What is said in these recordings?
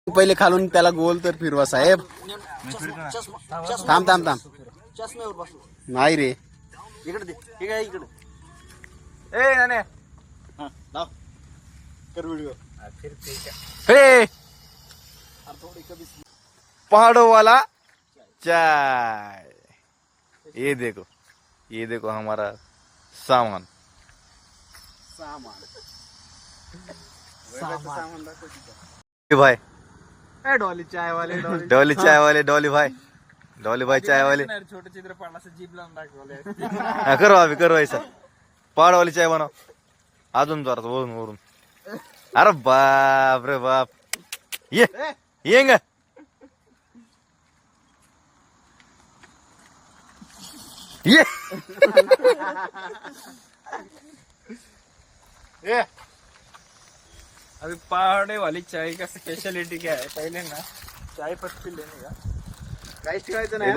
पहिले खालून त्याला गोल तर फिरवा साहेब. थांब थांब थांब. नाही रे इकडे दे. ठीक आहे इकडे. ए नाने हां लाव कर व्हिडिओ. हे पहाड़ों वाला चाय. ये देखो हमारा सामान. भाई डॉली चाय वाले डॉली चाय वाले डॉली भाई चाय वाले. छोटे चित्र पडला असं जीभ लावून दाखवले. करो अभी करो ऐसा. पहाड़ वाली चाय बनाओ अजून जोरात वरून वरून. अरे बाप रे बाप. ये ये अभी पहाड़े वाली चाय का स्पेशलिटी क्या है. पहिले ना चाय पत्ती लेने का काहीच ठेवायचं नाही.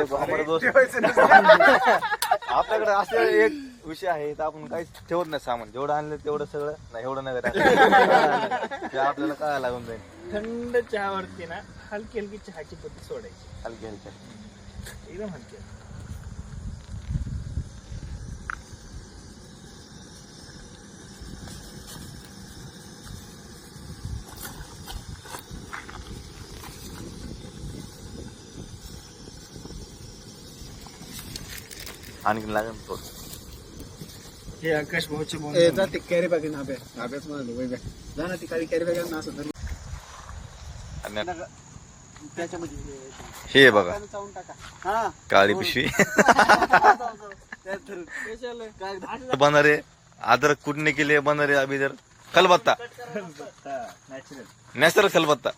आपल्याकडे असे एक विषय आहे तर आपण काहीच ठेवत नाही सामान. जेवढं आणलं तेवढं सगळं नाही. एवढं नाही ते आपल्याला काय लागून जाईल. थंड चहावरती ना हलकी हलकी चहाची पत्ती सोडायची. हलकी हलकी एकदम हलकी. आणखी लागेल थोडं. हे आकाश भाऊचे ते कॅरी बॅग नाब्याच म्हणाले जा ना ती काळी कॅरी बॅग ना असं. त्याच्यामध्ये हे बघा चावून टाका. हा काळी पिशवी. स्पेशल बनारे अदरक कूटने के लिए बना रहे अभी इधर खलबत्ता. नॅचरल खलबत्ता.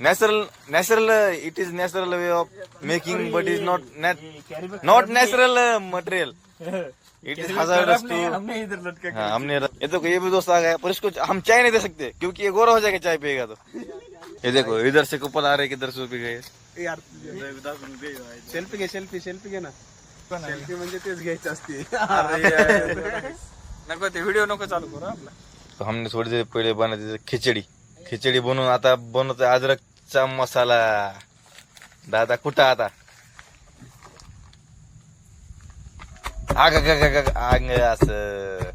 Natural it is natural way of making but is not natural material. It is hazardous too. हमने इधर लटका हाँ हमने ये तो ये भी दोस्त आ गया पर इसको हम चाय नहीं दे सकते क्योंकि ये गोरा हो जाएगा चाय पिएगा तो. ये देखो इधर से कपल आ रहे किधर से पी गए. यार सेल्फी घे ना. सेल्फी म्हणजे तेच घ्यायचं असते. नको ते व्हिडिओ नको चालू करू आपला. तो हमने थोड़ी देर पहले बनाते खिचडी बनवून आता बनवतो अदरकचा मसाला. दादा कुठं आता आग असं.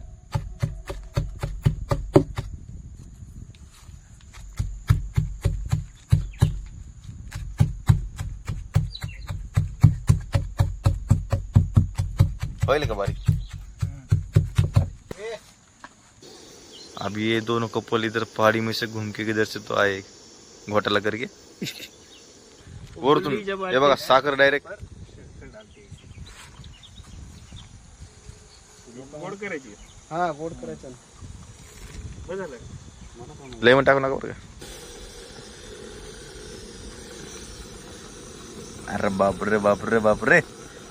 होईल का बारीक. अभी ये दोनों कपल इधर पहाड़ी में से घूम के किधर से तो आए घोटाला करके. वरतून हे बघा साखर डायरेक्ट. गोड करायची. हा गोड करायचं. बस झालं. लेमन टाकू नका बरं का. अरे बापरे बापरे बापरे.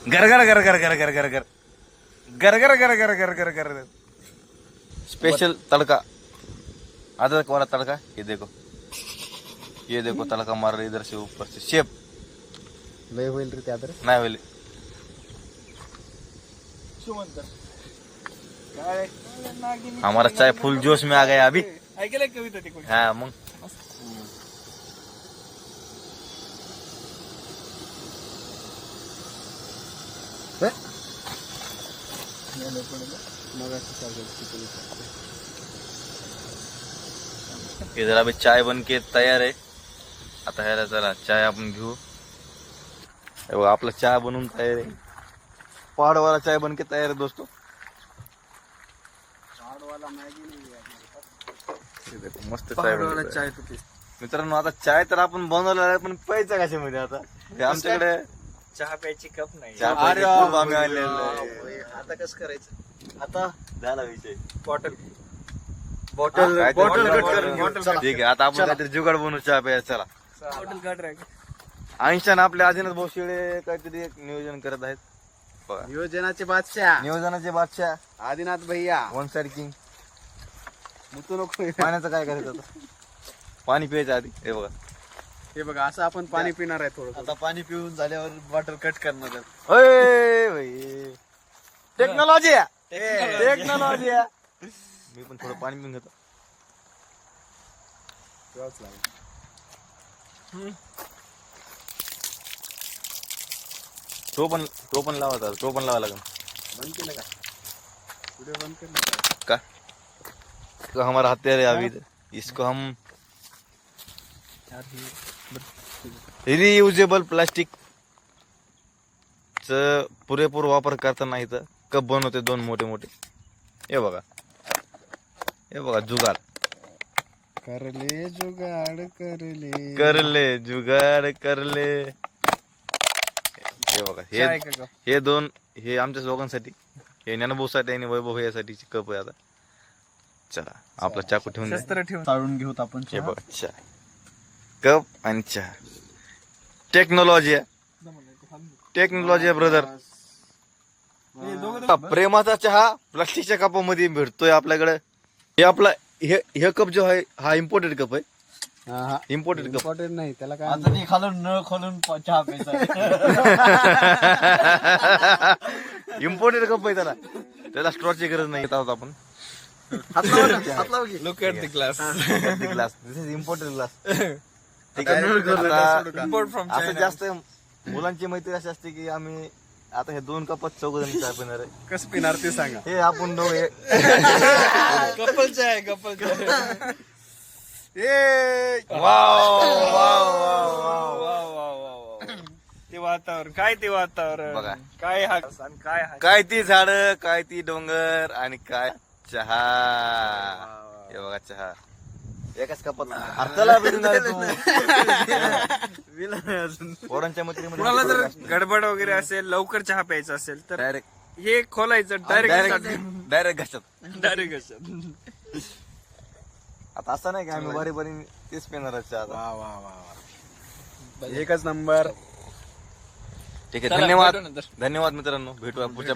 गर गर गर गर गर गर गर गर गर गर गर गर गर गर गर. स्पेशल तड़का अदरक वाला तड़का. ये देखो तड़का मार रहे इधर से ऊपर से. शेप लय होईल रे ते अदरक. नाही होईल. काय हमारा चाय फुल जोश में आ गया अभी. ऐकलंय कविता ती कोणी. हाँ मग इधर अभी चाय बन के तयार आहे. आता ह्याला चला चाय आपण घेऊ. हे बघा आपला चहा बनवून तयार आहे. पहाडवाला चाय बन के तयार आहे दोस्तों. मस्त चाय बनवली आहे. चाय पिते. मित्रांनो आता चाय तर आपण बनवलेला आहे पण प्यायचा कशामध्ये आता. हे आमच्याकडे चहा प्यायची कप नाही. चहा प्यायची खूप आम्ही आणलेलं आहे. आता कसं करायचं. आता झाला विषय. बॉटल काय ते बॉटल कट बॉटल बॉटल. ठीक आहे आता आपण काहीतरी जुगाड बनवू चहा प्यायचा. चला बॉटल कट रे. ऐंशान आपले आदिनाथ भाऊ शेळे काहीतरी एक नियोजन करत आहेत. बघा नियोजनाचे बादशाह नियोजनाचे बादशाह आदिनाथ भैया. One side king. मुतू नको. पाण्याचं काय करायचं आता. पाणी प्यायचं आधी. हे बघा हे बघा असं आपण पाणी पिणार आहे थोडं. आता पाणी पिऊन झाल्यावर बॉटल कट करणार आहे. Technology technology. मी पण थोडं पाणी पिऊन घेतो. तो पण लावा, तो पण लावा लागेल बंद केलं का व्हिडिओ बंद केलं का? तो हमारा हत्यार है अभी, इसको हम रियुजेबल प्लास्टिक च पुरेपूर वापर करताना इथं कप बनवते 2 मोठे मोठे. हे बघा जुगाड करले जुगाड करले जुगाड करले. हे बघा हे दोन, हे आमच्या दोघांसाठी, हे ज्ञानभाऊसाठी आणि वैभव यासाठीची कप आहे. आता चला आपला चाकू ठेवून शस्त्र ठेवून चाळून घेऊत आपण हे बघा चहा, कप आणि चहा. टेक्नॉलॉजी आहे ब्रदर. प्रेमाचा चहा प्लास्टिकच्या कपामध्ये भेटतोय आपल्याकडे. हे आपला हे कप जो आहे हा इम्पोर्टेड कप आहे. इम्पोर्टेड कप इम्पॉर्टंट नाही त्याला काय आता ते खालून नळ खोलून चहा प्यायचा. इम्पोर्टेड कप आहे त्याला स्ट्रॉची गरज नाही. येत आहोत आपण. Look at the glass. Glass, this is imported glass. ठीक आता नळ आहे. खोलून आता import from असं China. जास्त मुलांची मैत्री अशी असते की आम्ही आता हे 2 कपात 4 जण चहा पिणार आहे. कसं पिणार ते सांगा. हे आपण दोघे कपल चाय कपल चाय. ते वातावरण काय, ते वातावरण बघा. काय हा आणि काय हा काय ती झाड, काय ती डोंगर आणि काय चहा. हे बघा चहा एकाच कपात. चला पोरांच्या मैत्रीमध्ये कुणाला जर गडबड वगैरे असेल, लवकर चहा प्यायचा असेल तर डायरेक्ट हे खोलायचं डायरेक्ट घशात. डायरेक्ट. आता असं नाही की आम्ही बारी बारी तेच पिणार आहे चहा. वा वा वा एकच नंबर. ठीक आहे. धन्यवाद मित्रांनो. भेटू पुढच्या